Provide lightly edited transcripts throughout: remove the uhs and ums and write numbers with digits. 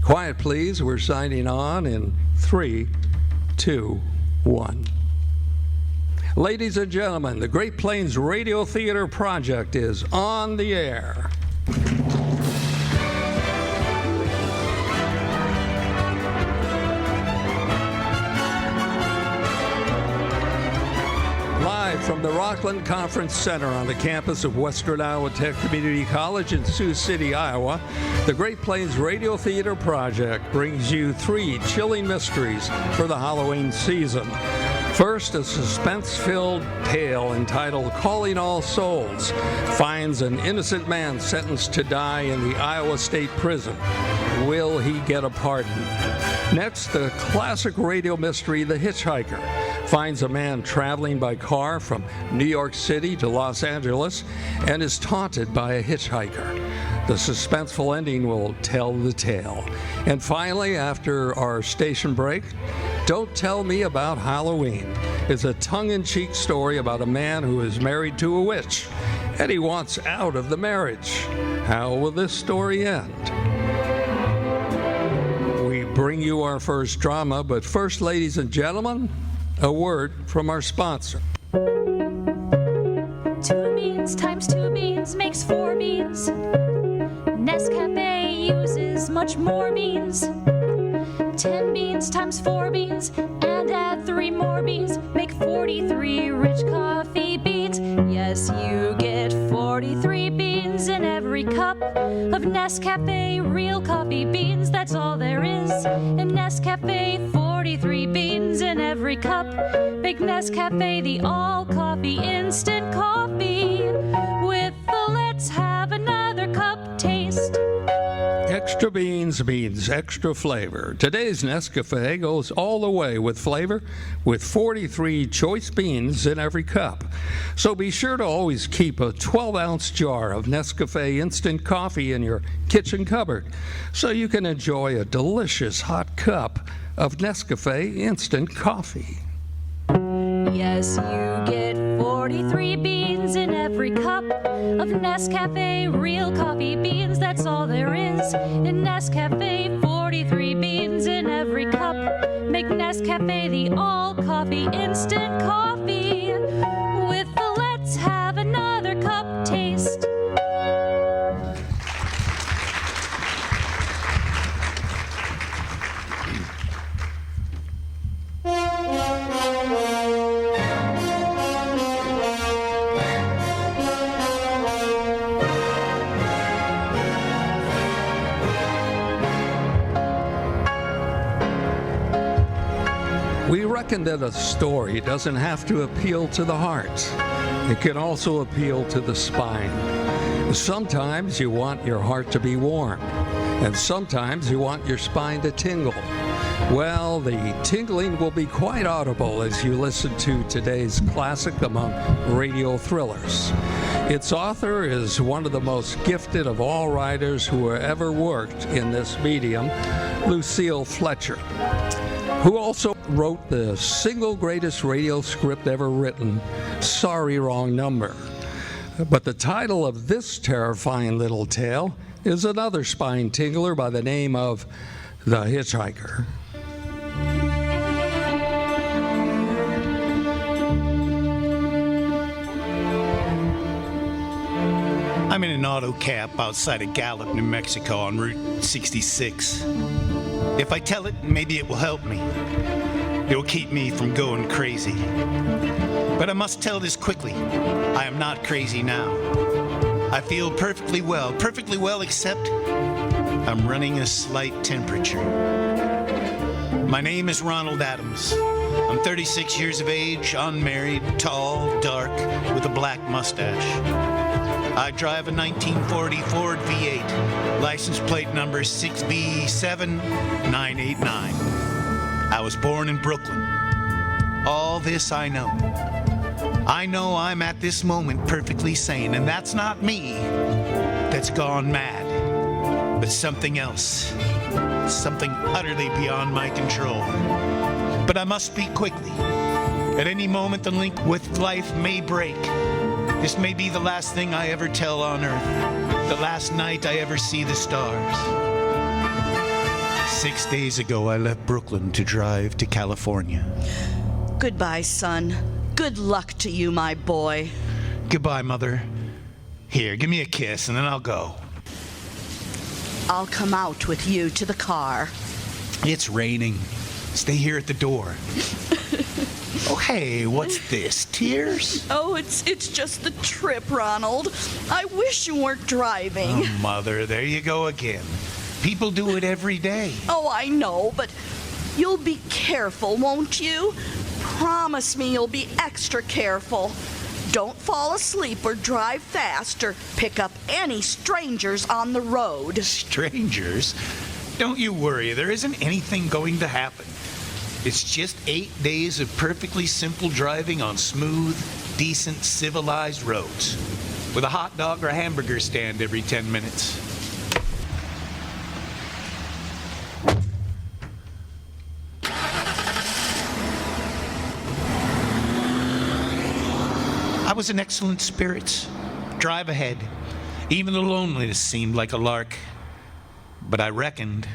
Quiet, please. We're signing on in 3, 2, 1. Ladies and gentlemen, the Great Plains Radio Theater Project is on the air. Live from the Rockland Conference Center on the campus of Western Iowa Tech Community College in Sioux City, Iowa, the Great Plains Radio Theater Project brings you 3 chilling mysteries for the Halloween season. First, a suspense-filled tale entitled Calling All Souls finds an innocent man sentenced to die in the Iowa State Prison. Will he get a pardon? Next, the classic radio mystery, The Hitchhiker, finds a man traveling by car from New York City to Los Angeles and is taunted by a hitchhiker. The suspenseful ending will tell the tale. And finally, after our station break, Don't Tell Me About Halloween is a tongue-in-cheek story about a man who is married to a witch, and he wants out of the marriage. How will this story end? We bring you our first drama, but first, ladies and gentlemen, a word from our sponsor. 2 beans times 2 beans makes 4 beans. Nescafe uses much more beans. 10 beans times 4 beans and add 3 more beans make 43 rich coffee beans. Yes, you get 43 beans in every cup of Nescafe real coffee beans. That's all there is in Nescafe. 43 beans in every cup make Nescafe the all coffee instant coffee with the let's have another cup taste. Extra beans means extra flavor. Today's Nescafe goes all the way with flavor with 43 choice beans in every cup. So be sure to always keep a 12-ounce jar of Nescafe instant coffee in your kitchen cupboard so you can enjoy a delicious hot cup of Nescafe instant coffee. Yes, you get 43 beans in every cup of Nescafe real coffee beans. That's all there is in Nescafe. 43 beans in every cup make Nescafe the all coffee instant coffee with the let's have another cup taste. We reckon that a story doesn't have to appeal to the heart. It can also appeal to the spine. Sometimes you want your heart to be warm, and sometimes you want your spine to tingle. Well, the tingling will be quite audible as you listen to today's classic among radio thrillers. Its author is one of the most gifted of all writers who have ever worked in this medium, Lucille Fletcher, who also wrote the single greatest radio script ever written, Sorry, Wrong Number. But the title of this terrifying little tale is another spine tingler by the name of The Hitchhiker. I'm in an auto cab outside of Gallup, New Mexico on Route 66. If I tell it, maybe it will help me. It will keep me from going crazy. But I must tell this quickly. I am not crazy now. I feel perfectly well except I'm running a slight temperature. My name is Ronald Adams. I'm 36 years of age, unmarried, tall, dark, with a black mustache. I drive a 1940 Ford V8, license plate number 6B7989. I was born in Brooklyn. All this I know. I know I'm at this moment perfectly sane, and that's not me that's gone mad, but something else, something utterly beyond my control. But I must speak quickly. At any moment, the link with life may break. This may be the last thing I ever tell on earth, the last night I ever see the stars. 6 days ago, I left Brooklyn to drive to California. Goodbye, son. Good luck to you, my boy. Goodbye, Mother. Here, give me a kiss, and then I'll go. I'll come out with you to the car. It's raining. Stay here at the door. Oh, hey, what's this? Tears? Oh, it's just the trip, Ronald. I wish you weren't driving. Oh, Mother, there you go again. People do it every day. Oh, I know, but you'll be careful, won't you? Promise me you'll be extra careful. Don't fall asleep or drive fast or pick up any strangers on the road. Strangers? Don't you worry, there isn't anything going to happen. It's just 8 days of perfectly simple driving on smooth, decent, civilized roads, with a hot dog or a hamburger stand every 10 minutes. I was in excellent spirits. Drive ahead. Even the loneliness seemed like a lark. But I reckoned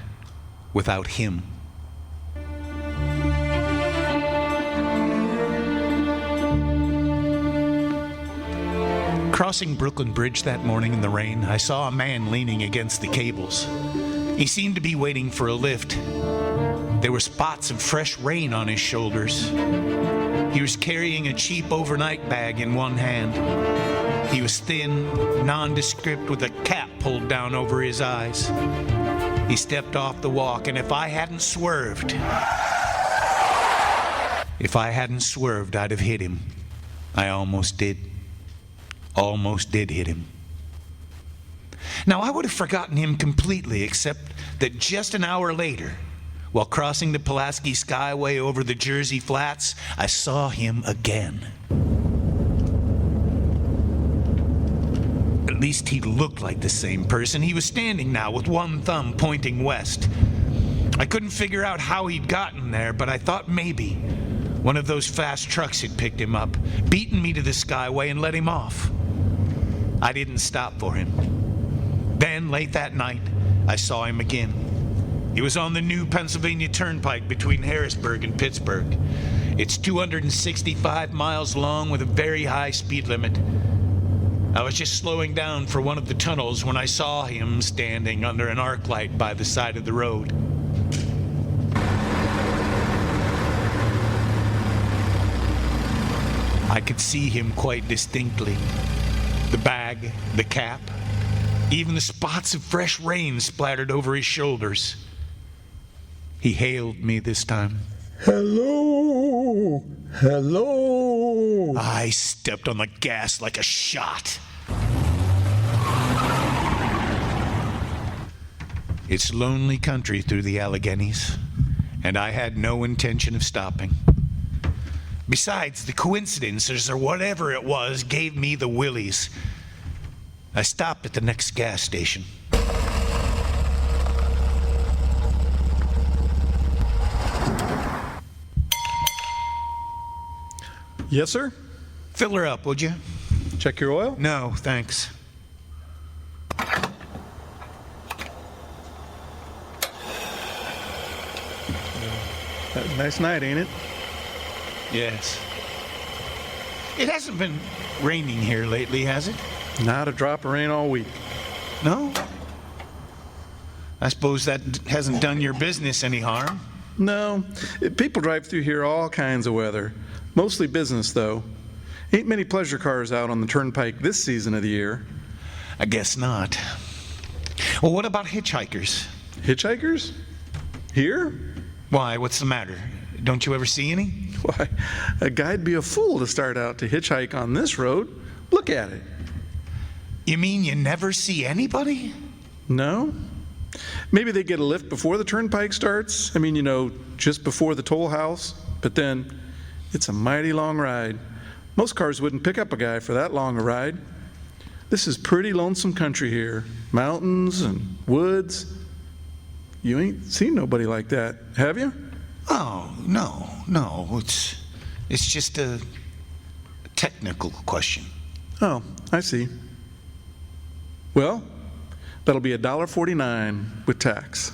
without him. Crossing Brooklyn Bridge that morning in the rain, I saw a man leaning against the cables. He seemed to be waiting for a lift. There were spots of fresh rain on his shoulders. He was carrying a cheap overnight bag in one hand. He was thin, nondescript, with a cap pulled down over his eyes. He stepped off the walk, and if I hadn't swerved, I'd have hit him. I almost did. Almost did hit him. Now, I would have forgotten him completely, except that just an hour later, while crossing the Pulaski Skyway over the Jersey Flats, I saw him again. At least he looked like the same person. He was standing now with one thumb pointing west. I couldn't figure out how he'd gotten there, but I thought maybe one of those fast trucks had picked him up, beaten me to the Skyway, and let him off. I didn't stop for him. Then, late that night, I saw him again. He was on the new Pennsylvania Turnpike between Harrisburg and Pittsburgh. It's 265 miles long with a very high speed limit. I was just slowing down for one of the tunnels when I saw him standing under an arc light by the side of the road. I could see him quite distinctly. The bag, the cap, even the spots of fresh rain splattered over his shoulders. He hailed me this time. Hello! Hello! I stepped on the gas like a shot. It's lonely country through the Alleghenies, and I had no intention of stopping. Besides, the coincidences or whatever it was gave me the willies. I stopped at the next gas station. Yes, sir? Fill her up, would you? Check your oil? No, thanks. Nice night, ain't it? Yes. It hasn't been raining here lately, has it? Not a drop of rain all week. No? I suppose that hasn't done your business any harm. No. People drive through here all kinds of weather. Mostly business, though. Ain't many pleasure cars out on the turnpike this season of the year. I guess not. Well, what about hitchhikers? Hitchhikers? Here? Why, what's the matter? Don't you ever see any? Why, a guy'd be a fool to start out to hitchhike on this road. Look at it. You mean you never see anybody? No? Maybe they get a lift before the turnpike starts. I mean, just before the toll house. But then, it's a mighty long ride. Most cars wouldn't pick up a guy for that long a ride. This is pretty lonesome country here. Mountains and woods. You ain't seen nobody like that, have you? Oh, no. It's just a technical question. Oh, I see. Well, that'll be $1.49 with tax.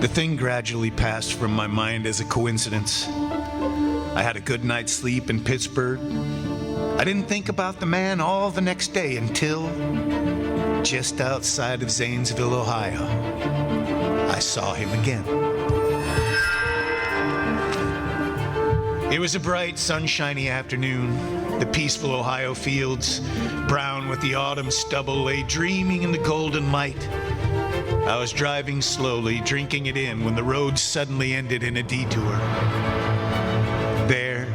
The thing gradually passed from my mind as a coincidence. I had a good night's sleep in Pittsburgh. I didn't think about the man all the next day until just outside of Zanesville, Ohio, I saw him again. It was a bright, sunshiny afternoon. The peaceful Ohio fields, brown with the autumn stubble, lay dreaming in the golden light. I was driving slowly, drinking it in, when the road suddenly ended in a detour. There,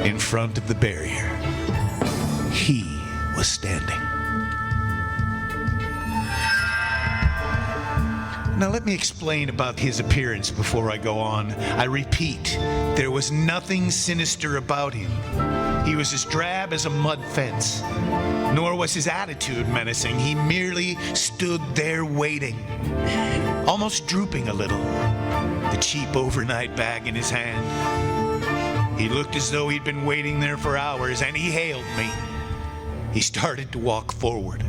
in front of the barrier, he was standing. Now let me explain about his appearance before I go on. I repeat, there was nothing sinister about him. He was as drab as a mud fence. Nor was his attitude menacing. He merely stood there waiting, almost drooping a little, the cheap overnight bag in his hand. He looked as though he'd been waiting there for hours, and he hailed me. He started to walk forward.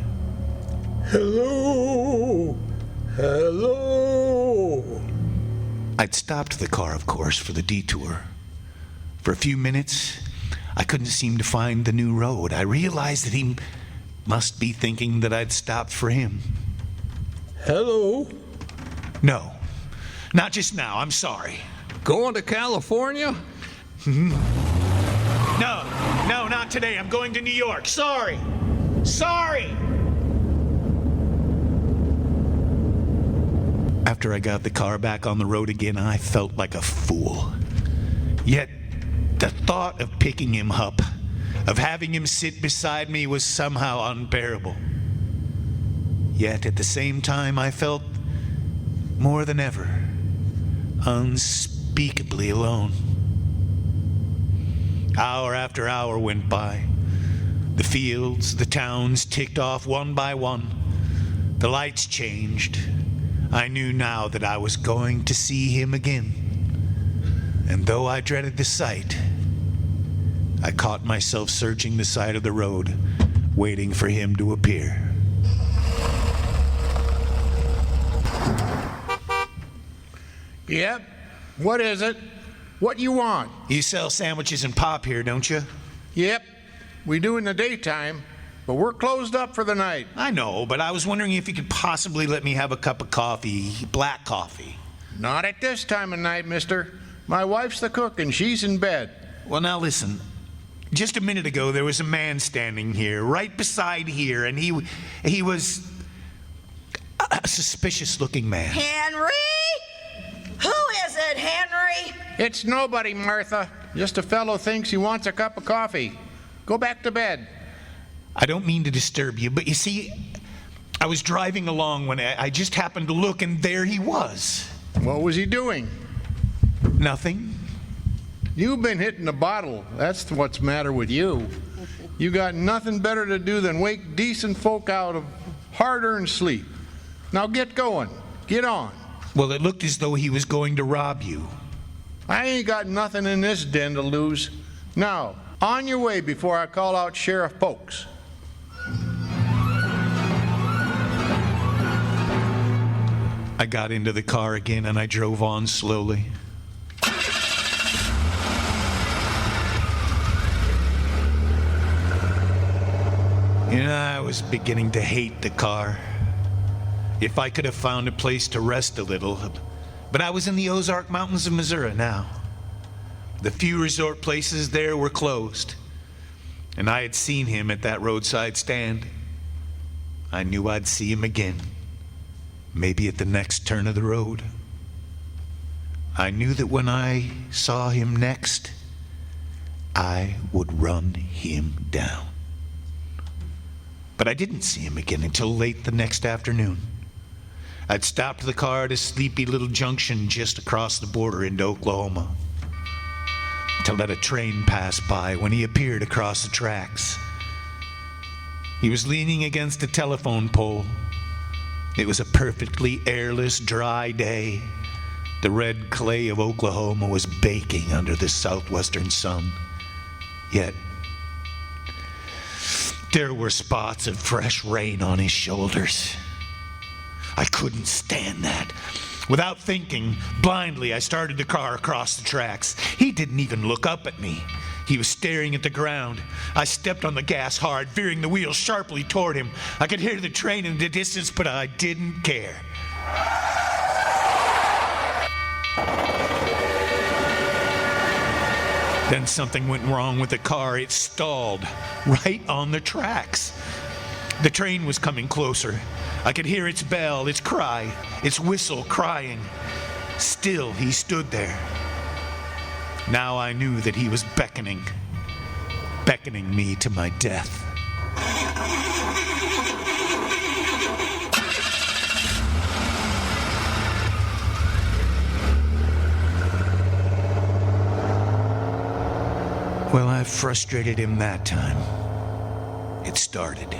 Hello! Hello! I'd stopped the car, of course, for the detour. For a few minutes, I couldn't seem to find the new road. I realized that he must be thinking that I'd stopped for him. Hello? No, not just now. I'm sorry. Going to California? No, not today. I'm going to New York. Sorry. After I got the car back on the road again, I felt like a fool. Yet, the thought of picking him up, of having him sit beside me, was somehow unbearable. Yet, at the same time, I felt more than ever unspeakably alone. Hour after hour went by. The fields, the towns ticked off one by one. The lights changed. I knew now that I was going to see him again. And though I dreaded the sight, I caught myself searching the side of the road, waiting for him to appear. Yep. What is it? What you want? You sell sandwiches and pop here, don't you? Yep. We do in the daytime, but we're closed up for the night. I know, but I was wondering if you could possibly let me have a cup of coffee, black coffee. Not at this time of night, mister. My wife's the cook and she's in bed. Well, now listen. Just a minute ago, there was a man standing here, right beside here, and he was a suspicious-looking man. Henry? Who is it, Henry? It's nobody, Martha. Just a fellow thinks he wants a cup of coffee. Go back to bed. I don't mean to disturb you, but you see, I was driving along when I just happened to look, and there he was. What was he doing? Nothing. You've been hitting the bottle. That's what's the matter with you. You got nothing better to do than wake decent folk out of hard-earned sleep. Now get going. Get on. Well, it looked as though he was going to rob you. I ain't got nothing in this den to lose. Now, on your way before I call out Sheriff Pokes. I got into the car again and I drove on slowly. I was beginning to hate the car. If I could have found a place to rest a little. But I was in the Ozark Mountains of Missouri now. The few resort places there were closed. And I had seen him at that roadside stand. I knew I'd see him again. Maybe at the next turn of the road. I knew that when I saw him next, I would run him down. But I didn't see him again until late the next afternoon. I'd stopped the car at a sleepy little junction just across the border into Oklahoma to let a train pass by when he appeared across the tracks. He was leaning against a telephone pole. It was a perfectly airless, dry day. The red clay of Oklahoma was baking under the southwestern sun. Yet, there were spots of fresh rain on his shoulders. I couldn't stand that. Without thinking, blindly, I started the car across the tracks. He didn't even look up at me. He was staring at the ground. I stepped on the gas hard, veering the wheel sharply toward him. I could hear the train in the distance, but I didn't care. Then something went wrong with the car. It stalled right on the tracks. The train was coming closer. I could hear its bell, its cry, its whistle crying. Still, he stood there. Now I knew that he was beckoning me to my death. Well, I frustrated him that time. It started.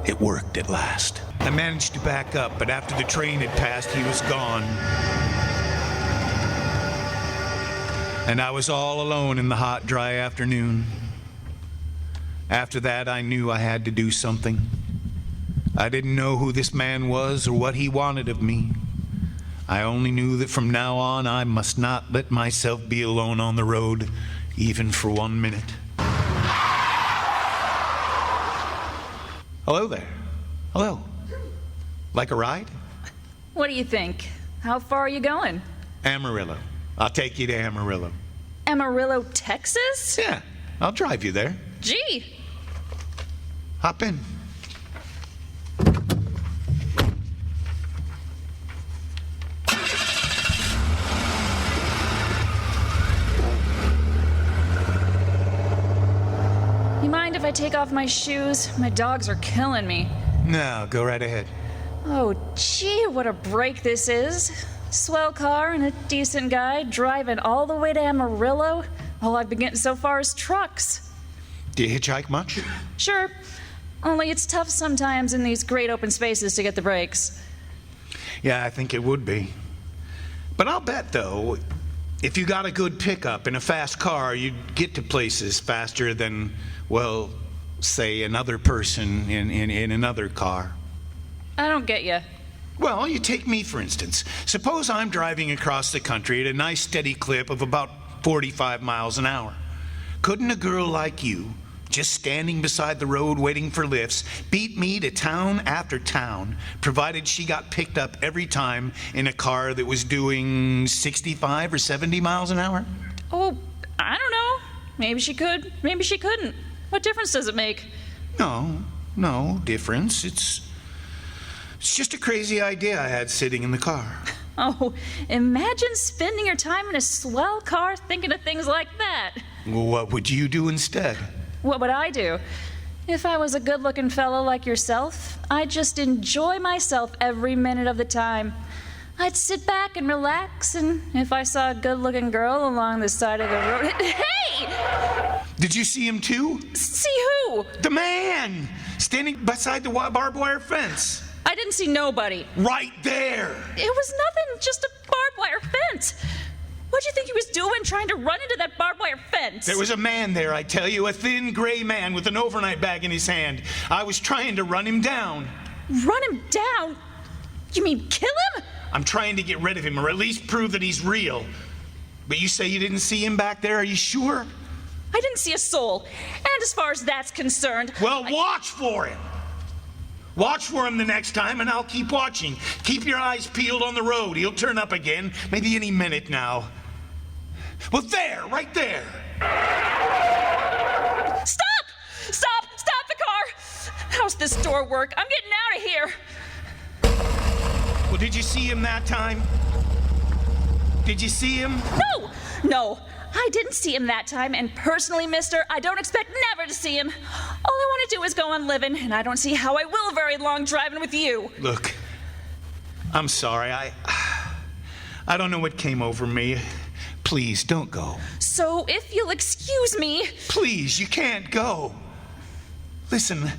It worked at last. I managed to back up, but after the train had passed, he was gone. And I was all alone in the hot, dry afternoon. After that, I knew I had to do something. I didn't know who this man was or what he wanted of me. I only knew that from now on, I must not let myself be alone on the road, even for 1 minute. Hello there. Hello. Like a ride? What do you think? How far are you going? Amarillo. I'll take you to Amarillo. Amarillo, Texas? Yeah, I'll drive you there. Gee. Hop in. You mind if I take off my shoes? My dogs are killing me. No, go right ahead. Oh, gee, what a break this is. Swell car and a decent guy driving all the way to Amarillo. All I've been getting so far is trucks. Do you hitchhike much? Sure, only it's tough sometimes in these great open spaces to get the brakes. Yeah, I think it would be. But I'll bet, though, if you got a good pickup and a fast car, you'd get to places faster than, well, say another person in another car. I don't get you. Well, you take me, for instance. Suppose I'm driving across the country at a nice steady clip of about 45 miles an hour. Couldn't a girl like you, just standing beside the road waiting for lifts, beat me to town after town, provided she got picked up every time in a car that was doing 65 or 70 miles an hour? Oh, I don't know. Maybe she could, maybe she couldn't. What difference does it make? No difference. It's just a crazy idea I had sitting in the car. Oh, imagine spending your time in a swell car thinking of things like that. Well, what would you do instead? What would I do? If I was a good-looking fellow like yourself, I'd just enjoy myself every minute of the time. I'd sit back and relax, and if I saw a good-looking girl along the side of the road... Hey! Did you see him too? See who? The man! Standing beside the barbed wire fence. I didn't see nobody. Right there! It was nothing, just a barbed wire fence. What'd you think he was doing trying to run into that barbed wire fence? There was a man there, I tell you, a thin gray man with an overnight bag in his hand. I was trying to run him down. Run him down? You mean kill him? I'm trying to get rid of him, or at least prove that he's real. But you say you didn't see him back there, are you sure? I didn't see a soul. And as far as that's concerned... Well, watch for him. Watch for him the next time, and I'll keep watching. Keep your eyes peeled on the road. He'll turn up again, maybe any minute now. Well, there, right there. Stop! Stop! Stop the car! How's this door work? I'm getting out of here. Well, did you see him that time? Did you see him? No, I didn't see him that time, and personally, mister, I don't expect never to see him. All I want to do is go on living, and I don't see how I will very long driving with you. Look, I'm sorry. I don't know what came over me. Please, don't go. So, if you'll excuse me... Please, you can't go. Listen,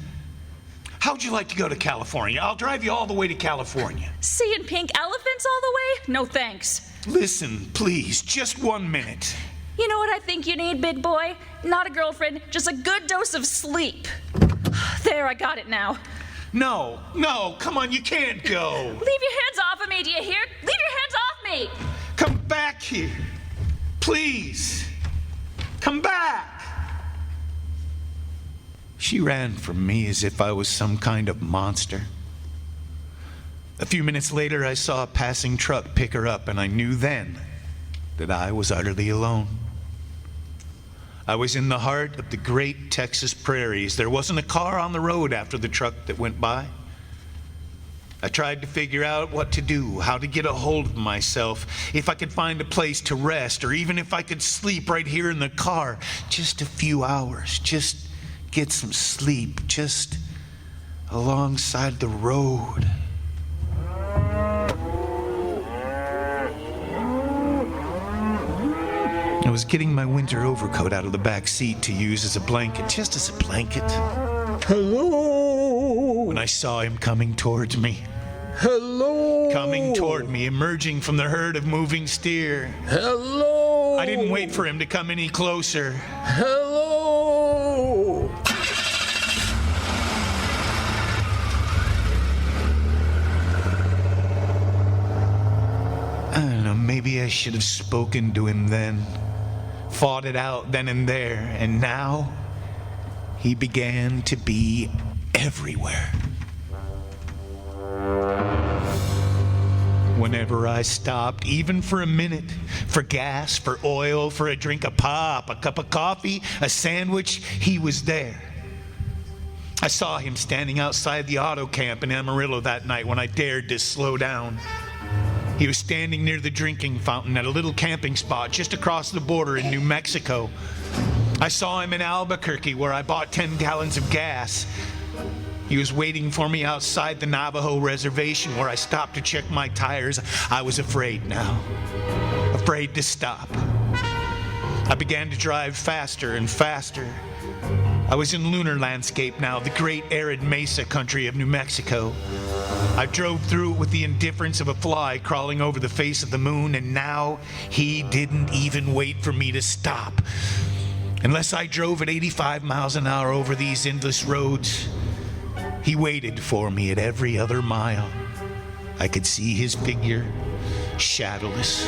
how'd you like to go to California? I'll drive you all the way to California. Seeing pink elephants all the way? No thanks. Listen, please, just 1 minute. You know what I think you need, big boy? Not a girlfriend, just a good dose of sleep. There, I got it now. No, come on, you can't go. Leave your hands off of me, do you hear? Leave Mike! Come back here. Please. Come back. She ran from me as if I was some kind of monster. A few minutes later, I saw a passing truck pick her up, and I knew then that I was utterly alone. I was in the heart of the great Texas prairies. There wasn't a car on the road after the truck that went by. I tried to figure out what to do, how to get a hold of myself, if I could find a place to rest, or even if I could sleep right here in the car. Just a few hours, just get some sleep, just alongside the road. I was getting my winter overcoat out of the back seat to use as a blanket, just as a blanket. Hello? When I saw him coming towards me. Hello? Coming toward me, emerging from the herd of moving steer. Hello? I didn't wait for him to come any closer. Hello? I don't know, maybe I should have spoken to him then. Fought it out then and there, and now he began to be everywhere. Whenever I stopped, even for a minute, for gas, for oil, for a drink of pop, a cup of coffee, a sandwich, he was there. I saw him standing outside the auto camp in Amarillo that night when I dared to slow down. He was standing near the drinking fountain at a little camping spot just across the border in New Mexico. I saw him in Albuquerque where I bought 10 gallons of gas. He was waiting for me outside the Navajo reservation where I stopped to check my tires. I was afraid now, afraid to stop. I began to drive faster and faster. I was in lunar landscape now, the great arid mesa country of New Mexico. I drove through it with the indifference of a fly crawling over the face of the moon, and now he didn't even wait for me to stop. Unless I drove at 85 miles an hour over these endless roads, he waited for me at every other mile. I could see his figure, shadowless,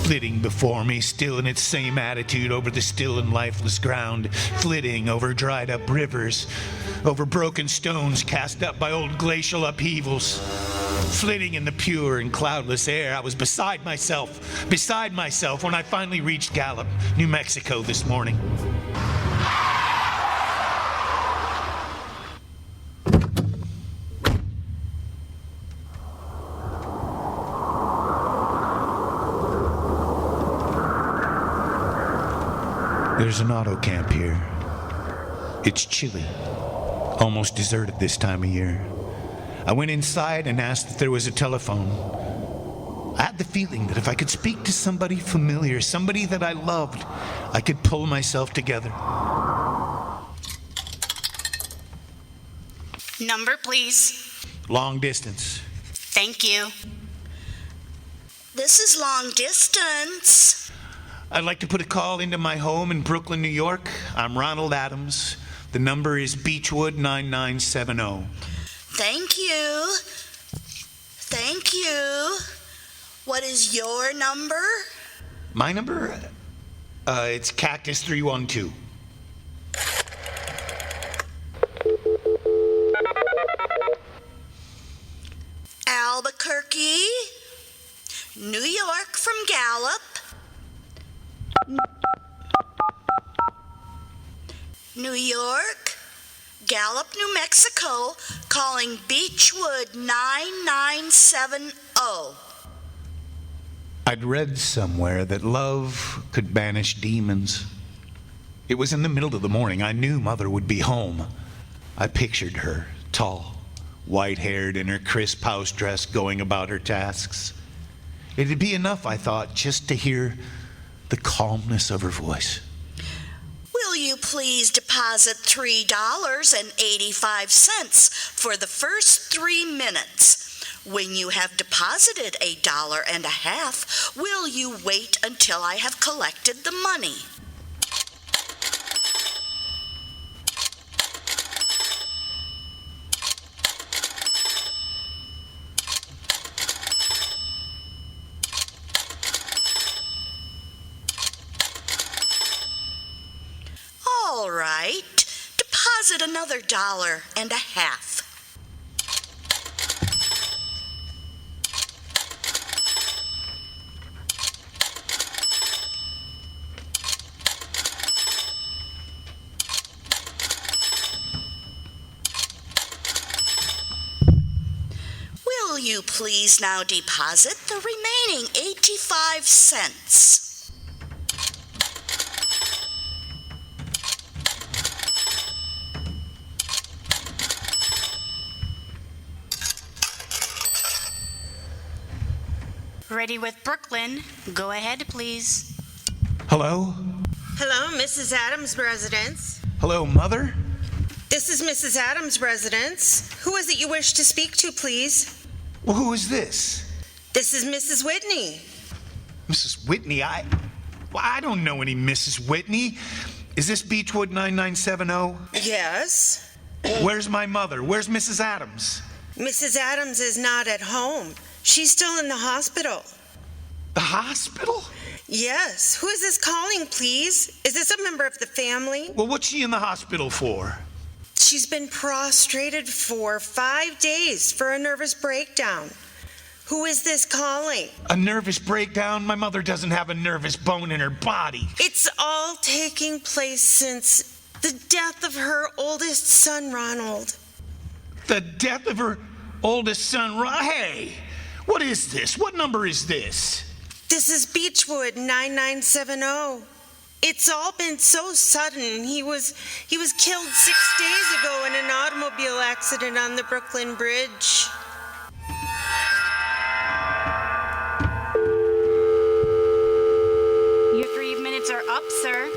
flitting before me, still in its same attitude over the still and lifeless ground, flitting over dried up rivers, over broken stones cast up by old glacial upheavals, flitting in the pure and cloudless air. I was beside myself when I finally reached Gallup, New Mexico this morning. There's an auto camp here. It's chilly, almost deserted this time of year. I went inside and asked if there was a telephone. I had the feeling that if I could speak to somebody familiar, somebody that I loved, I could pull myself together. Number, please. Long distance. Thank you. This is long distance. I'd like to put a call into my home in Brooklyn, New York. I'm Ronald Adams. The number is Beechwood 9970. Thank you. Thank you. What is your number? My number? It's Cactus 312. Albuquerque, New York from Gallup. New York, Gallup, New Mexico, calling Beechwood 9970. I'd read somewhere that love could banish demons. It was in the middle of the morning. I knew Mother would be home. I pictured her, tall, white-haired in her crisp house dress, going about her tasks. It'd be enough, I thought, just to hear the calmness of her voice. Will you please deposit $3.85 for the first 3 minutes? When you have deposited $1.50, will you wait until I have collected the money? another $1.50. Will you please now deposit the remaining 85 cents? Ready with Brooklyn. Go ahead, please. Hello? Hello, Mrs. Adams' residence. Hello, Mother? This is Mrs. Adams' residence. Who is it you wish to speak to, please? Well, who is this? This is Mrs. Whitney. Mrs. Whitney? I don't know any Mrs. Whitney. Is this Beechwood 9970? Yes. Where's my mother? Where's Mrs. Adams? Mrs. Adams is not at home. She's still in the hospital. The hospital? Yes. Who is this calling, please? Is this a member of the family? Well, what's she in the hospital for? She's been prostrated for 5 days for a nervous breakdown. Who is this calling? A nervous breakdown? My mother doesn't have a nervous bone in her body. It's all taking place since the death of her oldest son, Ronald. The death of her oldest son, Hey! What is this? What number is this? This is Beechwood 9970. It's all been so sudden. He was killed 6 days ago in an automobile accident on the Brooklyn Bridge. Your 3 minutes are up, sir.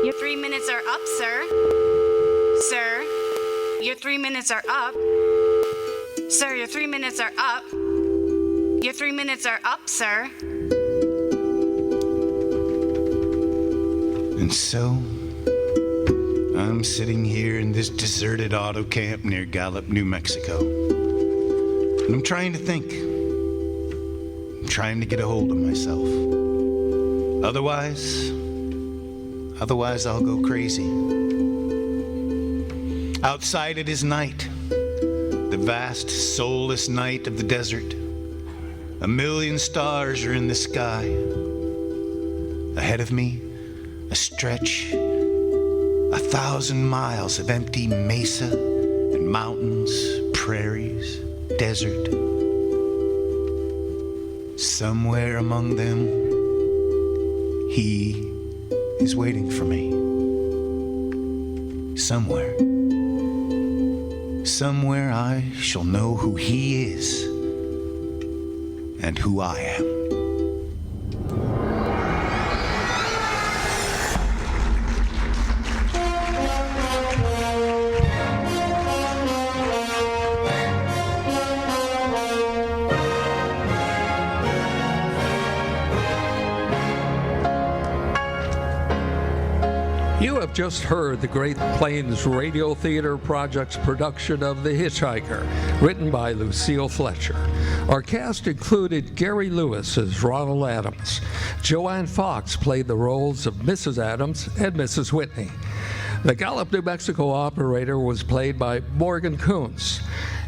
Your 3 minutes are up, sir. Sir, your 3 minutes are up. Sir, your 3 minutes are up. Your 3 minutes are up, sir. And so, I'm sitting here in this deserted auto camp near Gallup, New Mexico. And I'm trying to think. I'm trying to get a hold of myself. Otherwise I'll go crazy. Outside it is night. The vast, soulless night of the desert. 1,000,000 stars are in the sky. Ahead of me, a stretch, 1,000 miles of empty mesa and mountains, prairies, desert. Somewhere among them, he is waiting for me. Somewhere I shall know who he is and who I am. You have just heard the Great Plains Radio Theater Project's production of The Hitchhiker, written by Lucille Fletcher. Our cast included Garie Lewis as Ronald Adams. Joanne Fox played the roles of Mrs. Adams and Mrs. Whitney. The Gallup, New Mexico operator was played by Morgan Konz,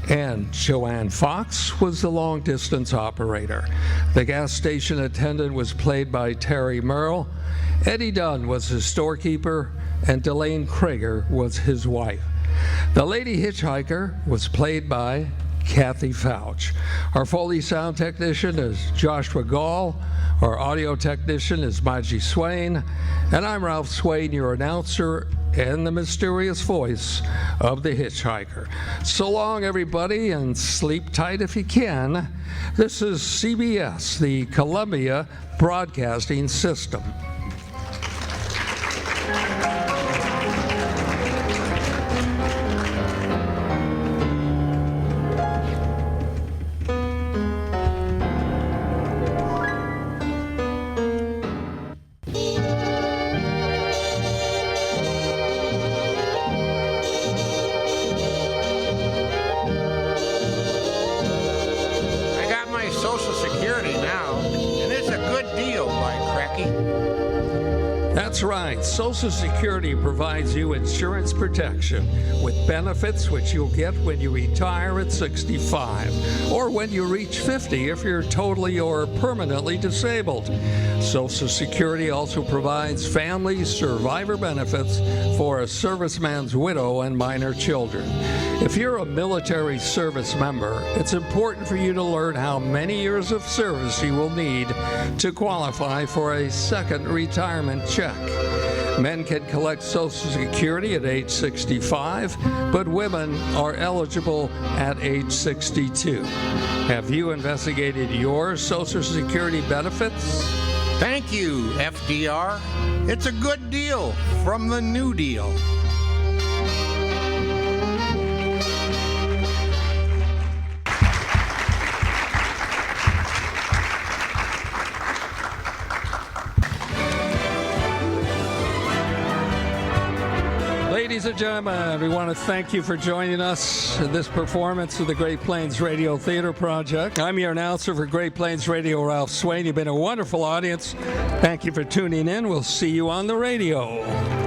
and Joanne Fox was the long-distance operator. The gas station attendant was played by Terry Murrell. Eddie Dunn was his storekeeper, and Delaine Krager was his wife. The lady hitchhiker was played by Kathy Pfautsch. Our Foley sound technician is Joshua Gall. Our audio technician is Maji Swain. And I'm Ralph Swain, your announcer and the mysterious voice of the hitchhiker. So long, everybody, and sleep tight if you can. This is CBS, the Columbia Broadcasting System. That's right. Social Security provides you insurance protection with benefits which you'll get when you retire at 65 or when you reach 50 if you're totally or permanently disabled. Social Security also provides family survivor benefits for a serviceman's widow and minor children. If you're a military service member, it's important for you to learn how many years of service you will need to qualify for a second retirement check. Men can collect Social Security at age 65, but women are eligible at age 62. Have you investigated your Social Security benefits? Thank you, FDR. It's a good deal from the New Deal. Ladies and gentlemen, we want to thank you for joining us in this performance of the Great Plains Radio Theater Project. I'm your announcer for Great Plains Radio, Ralph Swain. You've been a wonderful audience. Thank you for tuning in. We'll see you on the radio.